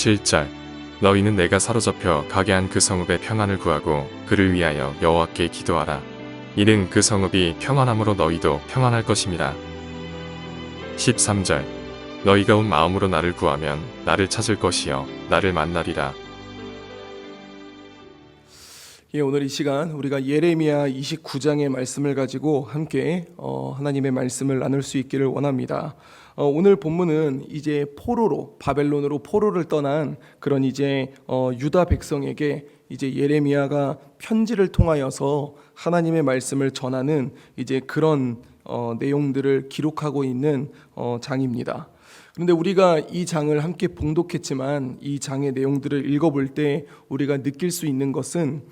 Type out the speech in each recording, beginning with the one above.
7절 너희는 내가 사로잡혀 가게 한 그 성읍의 평안을 구하고 그를 위하여 여호와께 기도하라. 이는 그 성읍이 평안함으로 너희도 평안할 것임이라. 13절 너희가 온 마음으로 나를 구하면 나를 찾을 것이요 나를 만나리라. 오늘 이 시간 우리가 예레미야 29장의 말씀을 가지고 함께 하나님의 말씀을 나눌 수 있기를 원합니다. 오늘 본문은 이제 포로로 바벨론으로 포로를 떠난 그런 이제 유다 백성에게 이제 예레미야가 편지를 통하여서 하나님의 말씀을 전하는 이제 그런 내용들을 기록하고 있는 장입니다. 그런데 우리가 이 장을 함께 봉독했지만 이 장의 내용들을 읽어볼 때 우리가 느낄 수 있는 것은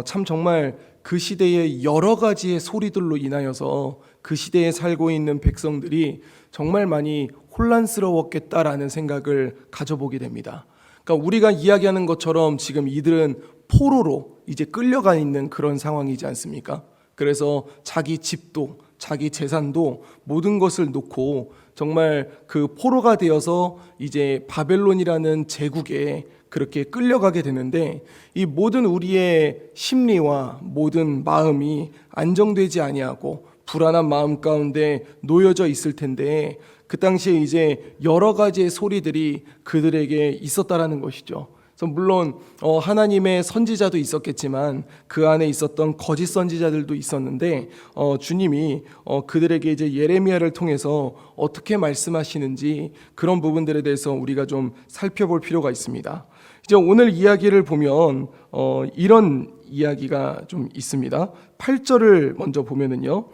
참 정말 그 시대의 여러 가지의 소리들로 인하여서 그 시대에 살고 있는 백성들이 정말 많이 혼란스러웠겠다라는 생각을 가져보게 됩니다. 그러니까 우리가 이야기하는 것처럼 지금 이들은 포로로 이제 끌려가 있는 그런 상황이지 않습니까? 그래서 자기 집도 자기 재산도 모든 것을 놓고 정말 그 포로가 되어서 이제 바벨론이라는 제국에 그렇게 끌려가게 되는데 이 모든 우리의 심리와 모든 마음이 안정되지 아니하고 불안한 마음 가운데 놓여져 있을 텐데 그 당시에 이제 여러 가지의 소리들이 그들에게 있었다라는 것이죠. 그래서 물론 하나님의 선지자도 있었겠지만 그 안에 있었던 거짓 선지자들도 있었는데 주님이 그들에게 이제 예레미야를 통해서 어떻게 말씀하시는지 그런 부분들에 대해서 우리가 좀 살펴볼 필요가 있습니다. 이제 오늘 이야기를 보면 이런 이야기가 좀 있습니다. 8절을 먼저 보면은요.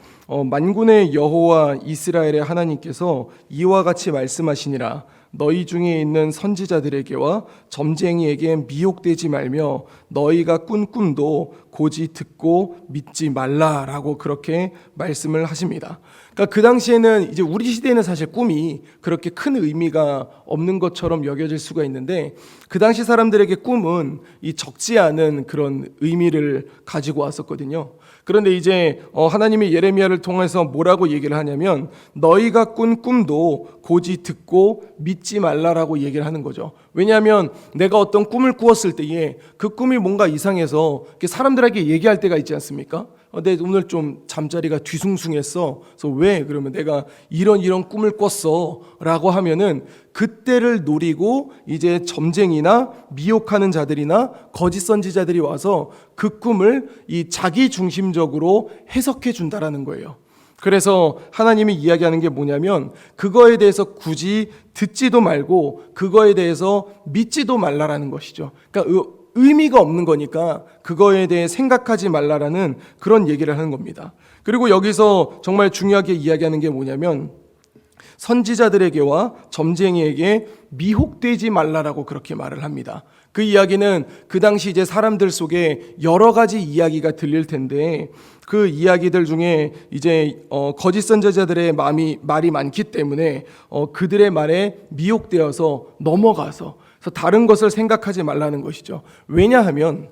만군의 여호와 이스라엘의 하나님께서 이와 같이 말씀하시니라. 너희 중에 있는 선지자들에게와 점쟁이에게 미혹되지 말며 너희가 꾼 꿈도 고지 듣고 믿지 말라라고 그렇게 말씀을 하십니다. 그러니까 그 당시에는 이제 우리 시대에는 사실 꿈이 그렇게 큰 의미가 없는 것처럼 여겨질 수가 있는데 그 당시 사람들에게 꿈은 이 적지 않은 그런 의미를 가지고 왔었거든요. 그런데 이제 하나님이 예레미야를 통해서 뭐라고 얘기를 하냐면 너희가 꾼 꿈도 고지 듣고 믿지 말라라고 얘기를 하는 거죠. 왜냐하면 내가 어떤 꿈을 꾸었을 때에 그 꿈이 뭔가 이상해서 사람들에게 얘기할 때가 있지 않습니까? 내 오늘 좀 잠자리가 뒤숭숭했어. 그래서 왜? 그러면 내가 이런 꿈을 꿨어 라고 하면은 그때를 노리고 이제 점쟁이나 미혹하는 자들이나 거짓 선지자들이 와서 그 꿈을 이 자기 중심적으로 해석해 준다라는 거예요. 그래서 하나님이 이야기하는 게 뭐냐면 그거에 대해서 굳이 듣지도 말고 그거에 대해서 믿지도 말라라는 것이죠. 그러니까 의미가 없는 거니까 그거에 대해 생각하지 말라라는 그런 얘기를 하는 겁니다. 그리고 여기서 정말 중요하게 이야기하는 게 뭐냐면 선지자들에게와 점쟁이에게 미혹되지 말라라고 그렇게 말을 합니다. 그 이야기는 그 당시 이제 사람들 속에 여러 가지 이야기가 들릴 텐데 그 이야기들 중에 이제 거짓 선지자들의 말이 많기 때문에 그들의 말에 미혹되어서 넘어가서 다른 것을 생각하지 말라는 것이죠. 왜냐하면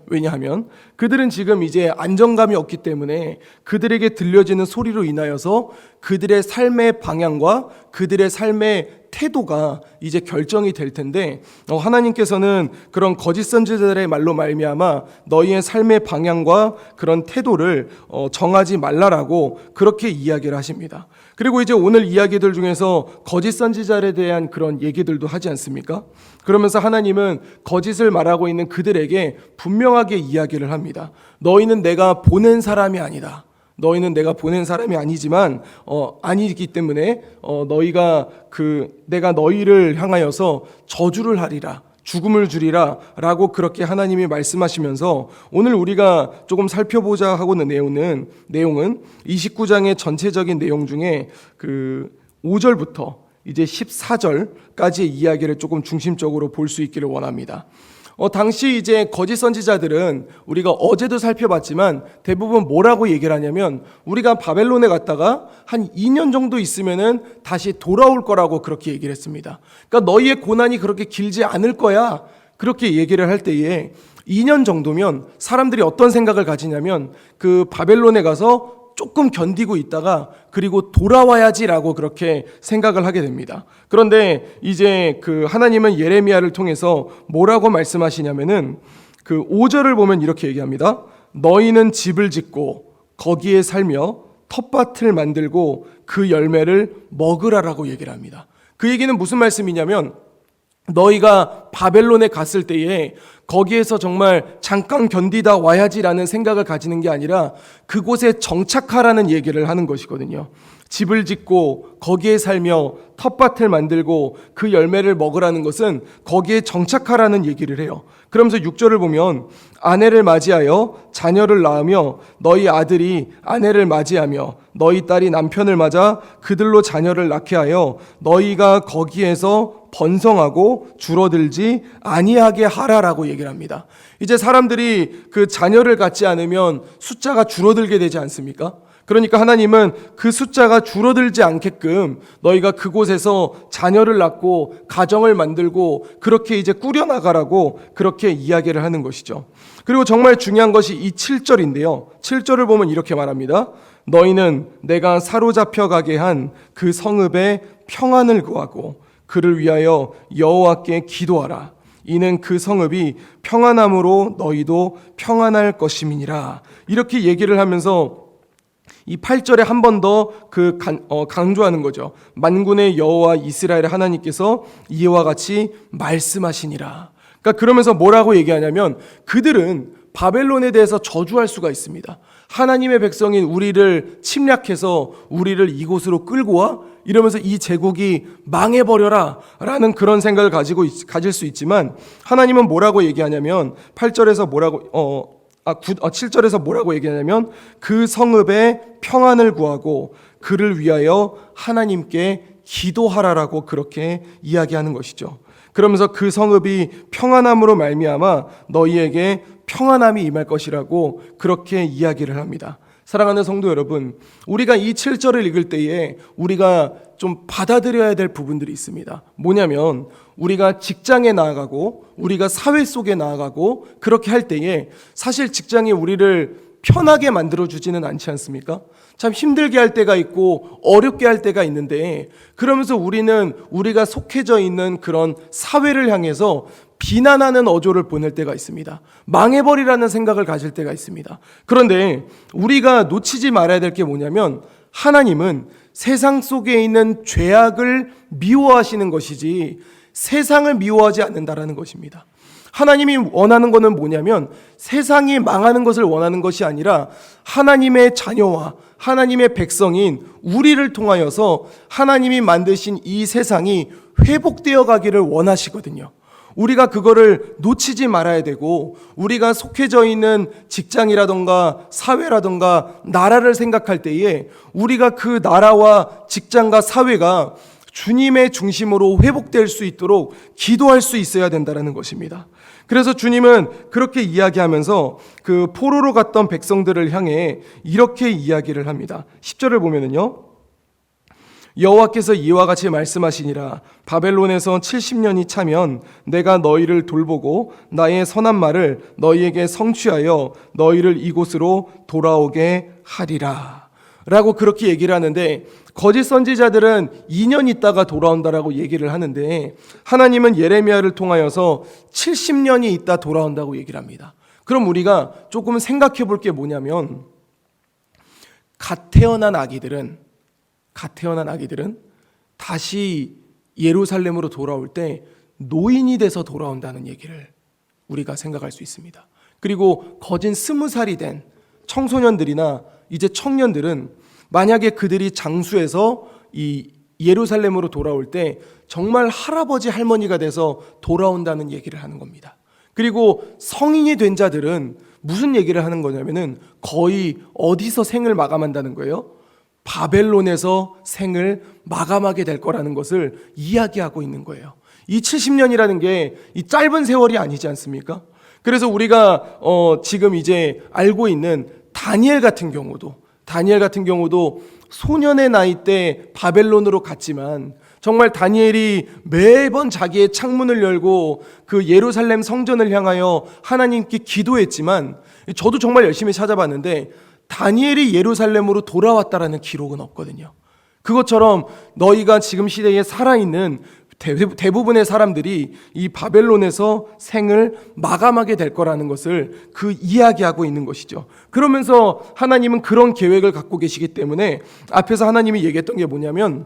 그들은 지금 이제 안정감이 없기 때문에 그들에게 들려지는 소리로 인하여서 그들의 삶의 방향과 그들의 삶의 태도가 이제 결정이 될 텐데 하나님께서는 그런 거짓 선지자들의 말로 말미암아 너희의 삶의 방향과 그런 태도를 정하지 말라라고 그렇게 이야기를 하십니다. 그리고 이제 오늘 이야기들 중에서 거짓 선지자에 대한 그런 얘기들도 하지 않습니까? 그러면서 하나님은 거짓을 말하고 있는 그들에게 분명하게 이야기를 합니다. 너희는 내가 보낸 사람이 아니다. 너희는 내가 보낸 사람이 아니지만 아니기 때문에 너희가 내가 너희를 향하여서 저주를 하리라. 죽음을 주리라 라고 그렇게 하나님이 말씀하시면서 오늘 우리가 조금 살펴보자 하고 있는 내용은 29장의 전체적인 내용 중에 5절부터 이제 14절까지의 이야기를 조금 중심적으로 볼 수 있기를 원합니다. 당시 이제 거짓 선지자들은 우리가 어제도 살펴봤지만 대부분 뭐라고 얘기를 하냐면 우리가 바벨론에 갔다가 한 2년 정도 있으면은 다시 돌아올 거라고 그렇게 얘기를 했습니다. 그러니까 너희의 고난이 그렇게 길지 않을 거야. 그렇게 얘기를 할 때에 2년 정도면 사람들이 어떤 생각을 가지냐면 그 바벨론에 가서 조금 견디고 있다가 그리고 돌아와야지라고 그렇게 생각을 하게 됩니다. 그런데 이제 그 하나님은 예레미야를 통해서 뭐라고 말씀하시냐면은 그 5절을 보면 이렇게 얘기합니다. 너희는 집을 짓고 거기에 살며 텃밭을 만들고 그 열매를 먹으라라고 얘기를 합니다. 그 얘기는 무슨 말씀이냐면 너희가 바벨론에 갔을 때에 거기에서 정말 잠깐 견디다 와야지라는 생각을 가지는 게 아니라 그곳에 정착하라는 얘기를 하는 것이거든요. 집을 짓고 거기에 살며 텃밭을 만들고 그 열매를 먹으라는 것은 거기에 정착하라는 얘기를 해요. 그러면서 6절을 보면 아내를 맞이하여 자녀를 낳으며 너희 아들이 아내를 맞이하며 너희 딸이 남편을 맞아 그들로 자녀를 낳게 하여 너희가 거기에서 번성하고 줄어들지 아니하게 하라라고 얘기를 합니다. 이제 사람들이 그 자녀를 갖지 않으면 숫자가 줄어들게 되지 않습니까? 그러니까 하나님은 그 숫자가 줄어들지 않게끔 너희가 그곳에서 자녀를 낳고 가정을 만들고 그렇게 이제 꾸려나가라고 그렇게 이야기를 하는 것이죠. 그리고 정말 중요한 것이 이 7절인데요. 7절을 보면 이렇게 말합니다. 너희는 내가 사로잡혀 가게 한 그 성읍의 평안을 구하고 그를 위하여 여호와께 기도하라. 이는 그 성읍이 평안함으로 너희도 평안할 것임이니라. 이렇게 얘기를 하면서 이 8절에 한 번 더 강조하는 거죠. 만군의 여호와 이스라엘의 하나님께서 이와 같이 말씀하시니라. 그러니까 그러면서 뭐라고 얘기하냐면 그들은 바벨론에 대해서 저주할 수가 있습니다. 하나님의 백성인 우리를 침략해서 우리를 이곳으로 끌고 와 이러면서 이 제국이 망해버려라 라는 그런 생각을 가질 수 있지만 하나님은 뭐라고 얘기하냐면 8절에서 7절에서 뭐라고 얘기하냐면 그 성읍의 평안을 구하고 그를 위하여 하나님께 기도하라라고 그렇게 이야기하는 것이죠. 그러면서 그 성읍이 평안함으로 말미암아 너희에게 평안함이 임할 것이라고 그렇게 이야기를 합니다. 사랑하는 성도 여러분, 우리가 이 7절을 읽을 때에 우리가 좀 받아들여야 될 부분들이 있습니다. 뭐냐면 우리가 직장에 나아가고 우리가 사회 속에 나아가고 그렇게 할 때에 사실 직장이 우리를 편하게 만들어주지는 않지 않습니까? 참 힘들게 할 때가 있고 어렵게 할 때가 있는데 그러면서 우리는 우리가 속해져 있는 그런 사회를 향해서 비난하는 어조를 보낼 때가 있습니다. 망해버리라는 생각을 가질 때가 있습니다. 그런데 우리가 놓치지 말아야 될 게 뭐냐면 하나님은 세상 속에 있는 죄악을 미워하시는 것이지 세상을 미워하지 않는다라는 것입니다. 하나님이 원하는 것은 뭐냐면 세상이 망하는 것을 원하는 것이 아니라 하나님의 자녀와 하나님의 백성인 우리를 통하여서 하나님이 만드신 이 세상이 회복되어 가기를 원하시거든요. 우리가 그거를 놓치지 말아야 되고 우리가 속해져 있는 직장이라던가 사회라던가 나라를 생각할 때에 우리가 그 나라와 직장과 사회가 주님의 중심으로 회복될 수 있도록 기도할 수 있어야 된다는 것입니다. 그래서 주님은 그렇게 이야기하면서 그 포로로 갔던 백성들을 향해 이렇게 이야기를 합니다. 10절을 보면은요. 여호와께서 이와 같이 말씀하시니라. 바벨론에서 70년이 차면 내가 너희를 돌보고 나의 선한 말을 너희에게 성취하여 너희를 이곳으로 돌아오게 하리라 라고 그렇게 얘기를 하는데 거짓 선지자들은 2년 있다가 돌아온다라고 얘기를 하는데 하나님은 예레미야를 통하여서 70년이 있다 돌아온다고 얘기를 합니다. 그럼 우리가 조금 생각해 볼 게 뭐냐면 갓 태어난 아기들은 다시 예루살렘으로 돌아올 때 노인이 돼서 돌아온다는 얘기를 우리가 생각할 수 있습니다. 그리고 거진 20살이 된 청소년들이나 이제 청년들은 만약에 그들이 장수해서 이 예루살렘으로 돌아올 때 정말 할아버지 할머니가 돼서 돌아온다는 얘기를 하는 겁니다. 그리고 성인이 된 자들은 무슨 얘기를 하는 거냐면은 거의 어디서 생을 마감한다는 거예요? 바벨론에서 생을 마감하게 될 거라는 것을 이야기하고 있는 거예요. 이 70년이라는 게 이 짧은 세월이 아니지 않습니까? 그래서 우리가 지금 이제 알고 있는 다니엘 같은 경우도 소년의 나이 때 바벨론으로 갔지만 정말 다니엘이 매번 자기의 창문을 열고 그 예루살렘 성전을 향하여 하나님께 기도했지만 저도 정말 열심히 찾아봤는데 다니엘이 예루살렘으로 돌아왔다라는 기록은 없거든요. 그것처럼 너희가 지금 시대에 살아있는 대부분의 사람들이 이 바벨론에서 생을 마감하게 될 거라는 것을 그 이야기하고 있는 것이죠. 그러면서 하나님은 그런 계획을 갖고 계시기 때문에 앞에서 하나님이 얘기했던 게 뭐냐면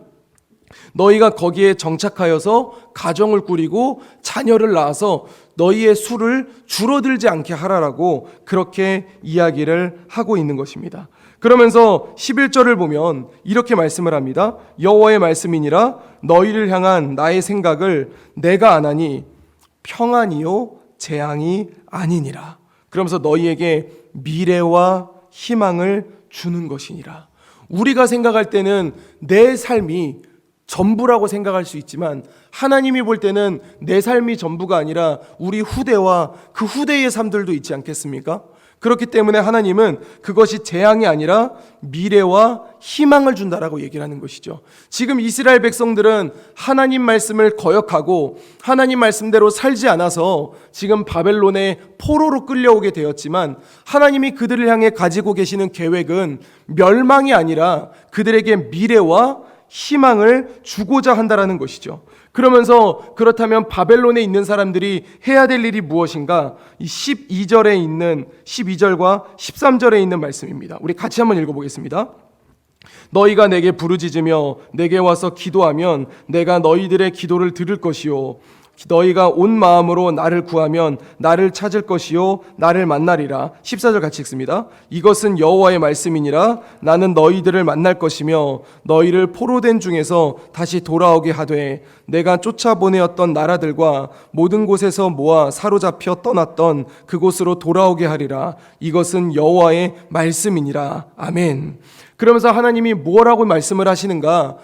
너희가 거기에 정착하여서 가정을 꾸리고 자녀를 낳아서 너희의 수를 줄어들지 않게 하라라고 그렇게 이야기를 하고 있는 것입니다. 그러면서 11절을 보면 이렇게 말씀을 합니다. 여호와의 말씀이니라 너희를 향한 나의 생각을 내가 아나니 평안이요 재앙이 아니니라. 그러면서 너희에게 미래와 희망을 주는 것이니라. 우리가 생각할 때는 내 삶이 전부라고 생각할 수 있지만 하나님이 볼 때는 내 삶이 전부가 아니라 우리 후대와 그 후대의 삶들도 있지 않겠습니까? 그렇기 때문에 하나님은 그것이 재앙이 아니라 미래와 희망을 준다라고 얘기를 하는 것이죠. 지금 이스라엘 백성들은 하나님 말씀을 거역하고 하나님 말씀대로 살지 않아서 지금 바벨론의 포로로 끌려오게 되었지만 하나님이 그들을 향해 가지고 계시는 계획은 멸망이 아니라 그들에게 미래와 희망을 주고자 한다라는 것이죠. 그러면서 그렇다면 바벨론에 있는 사람들이 해야 될 일이 무엇인가? 이 12절에 있는 12절과 13절에 있는 말씀입니다. 우리 같이 한번 읽어보겠습니다. 너희가 내게 부르짖으며 내게 와서 기도하면 내가 너희들의 기도를 들을 것이요 너희가 온 마음으로 나를 구하면 나를 찾을 것이요 나를 만나리라. 14절 같이 읽습니다. 이것은 여호와의 말씀이니라 나는 너희들을 만날 것이며 너희를 포로된 중에서 다시 돌아오게 하되 내가 쫓아보내었던 나라들과 모든 곳에서 모아 사로잡혀 떠났던 그곳으로 돌아오게 하리라. 이것은 여호와의 말씀이니라. 아멘. 그러면서 하나님이 뭐라고 말씀을 하시는가?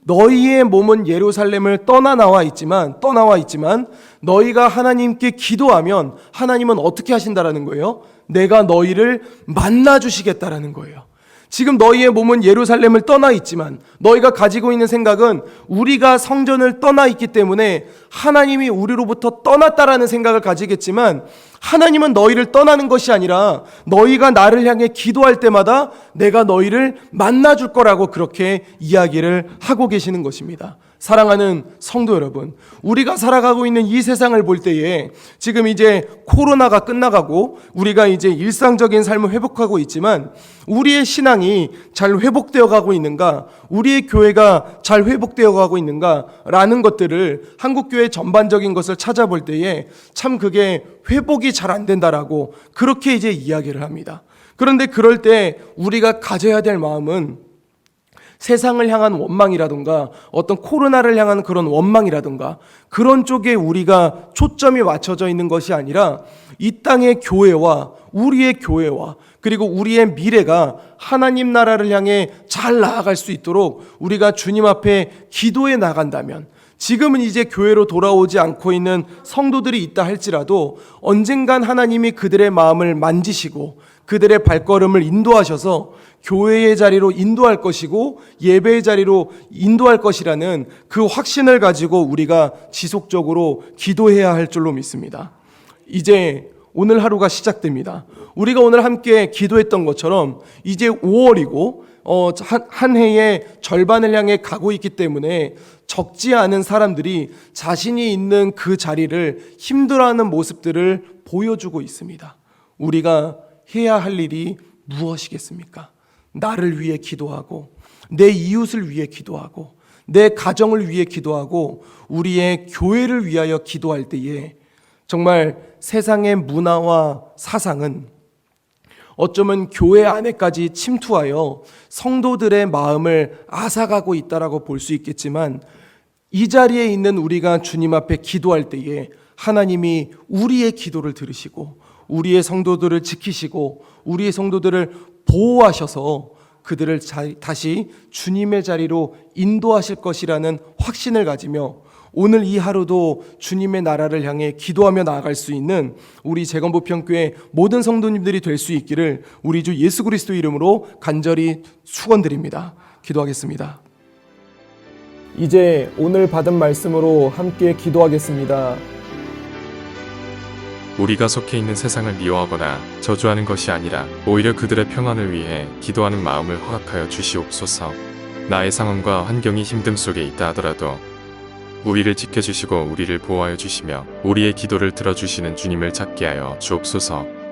너희의 몸은 예루살렘을 떠나와 있지만 너희가 하나님께 기도하면 하나님은 어떻게 하신다라는 거예요? 내가 너희를 만나 주시겠다라는 거예요. 지금 너희의 몸은 예루살렘을 떠나 있지만 너희가 가지고 있는 생각은 우리가 성전을 떠나 있기 때문에 하나님이 우리로부터 떠났다라는 생각을 가지겠지만 하나님은 너희를 떠나는 것이 아니라 너희가 나를 향해 기도할 때마다 내가 너희를 만나 줄 거라고 그렇게 이야기를 하고 계시는 것입니다. 사랑하는 성도 여러분, 우리가 살아가고 있는 이 세상을 볼 때에 지금 이제 코로나가 끝나가고 우리가 이제 일상적인 삶을 회복하고 있지만 우리의 신앙이 잘 회복되어 가고 있는가, 우리의 교회가 잘 회복되어 가고 있는가 라는 것들을 한국교회 전반적인 것을 찾아볼 때에 참 그게 회복이 잘 안 된다라고 그렇게 이제 이야기를 합니다. 그런데 그럴 때 우리가 가져야 될 마음은 세상을 향한 원망이라든가 어떤 코로나를 향한 그런 원망이라든가 그런 쪽에 우리가 초점이 맞춰져 있는 것이 아니라 이 땅의 교회와 우리의 교회와 그리고 우리의 미래가 하나님 나라를 향해 잘 나아갈 수 있도록 우리가 주님 앞에 기도해 나간다면 지금은 이제 교회로 돌아오지 않고 있는 성도들이 있다 할지라도 언젠간 하나님이 그들의 마음을 만지시고 그들의 발걸음을 인도하셔서 교회의 자리로 인도할 것이고 예배의 자리로 인도할 것이라는 그 확신을 가지고 우리가 지속적으로 기도해야 할 줄로 믿습니다. 이제 오늘 하루가 시작됩니다. 우리가 오늘 함께 기도했던 것처럼 이제 5월이고 한 해의 절반을 향해 가고 있기 때문에 적지 않은 사람들이 자신이 있는 그 자리를 힘들어하는 모습들을 보여주고 있습니다. 우리가 해야 할 일이 무엇이겠습니까? 나를 위해 기도하고 내 이웃을 위해 기도하고 내 가정을 위해 기도하고 우리의 교회를 위하여 기도할 때에 정말 세상의 문화와 사상은 어쩌면 교회 안에까지 침투하여 성도들의 마음을 앗아가고 있다라고 볼 수 있겠지만 이 자리에 있는 우리가 주님 앞에 기도할 때에 하나님이 우리의 기도를 들으시고 우리의 성도들을 지키시고 우리의 성도들을 보호하셔서 그들을 다시 주님의 자리로 인도하실 것이라는 확신을 가지며 오늘 이 하루도 주님의 나라를 향해 기도하며 나아갈 수 있는 우리 재건부평교회 모든 성도님들이 될 수 있기를 우리 주 예수 그리스도 이름으로 간절히 축원드립니다. 기도하겠습니다. 이제 오늘 받은 말씀으로 함께 기도하겠습니다. 우리가 속해 있는 세상을 미워하거나 저주하는 것이 아니라 오히려 그들의 평안을 위해 기도하는 마음을 허락하여 주시옵소서. 나의 상황과 환경이 힘듦 속에 있다 하더라도 우리를 지켜주시고 우리를 보호하여 주시며 우리의 기도를 들어주시는 주님을 찾게 하여 주옵소서.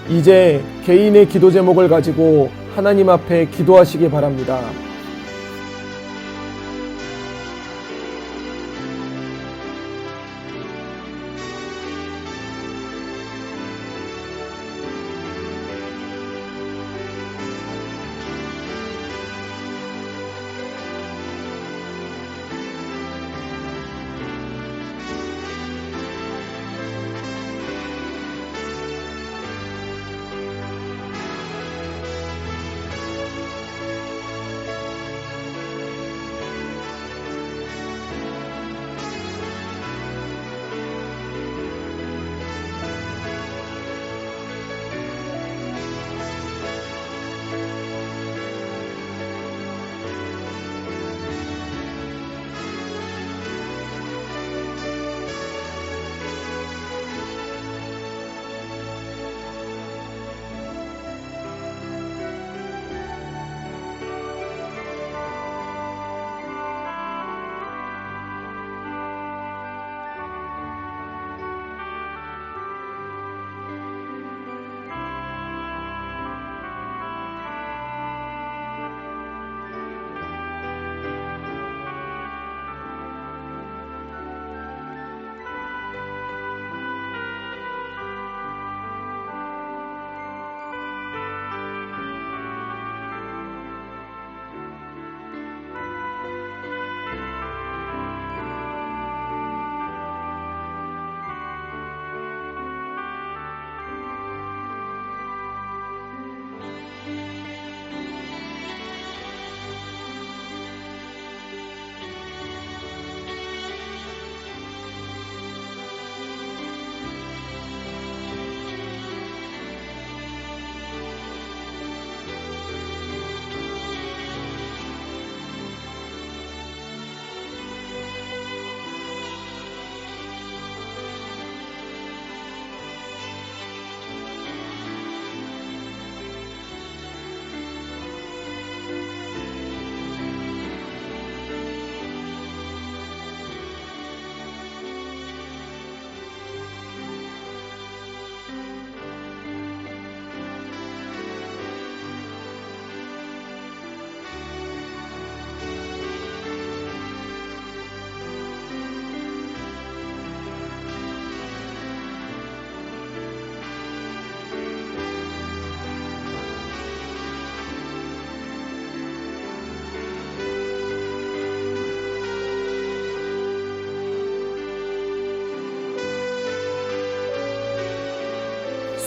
이제 개인의 기도 제목을 가지고 하나님 앞에 기도하시기 바랍니다.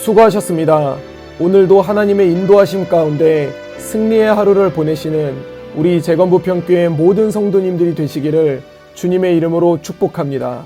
수고하셨습니다. 오늘도 하나님의 인도하심 가운데 승리의 하루를 보내시는 우리 재건부평교회 모든 성도님들이 되시기를 주님의 이름으로 축복합니다.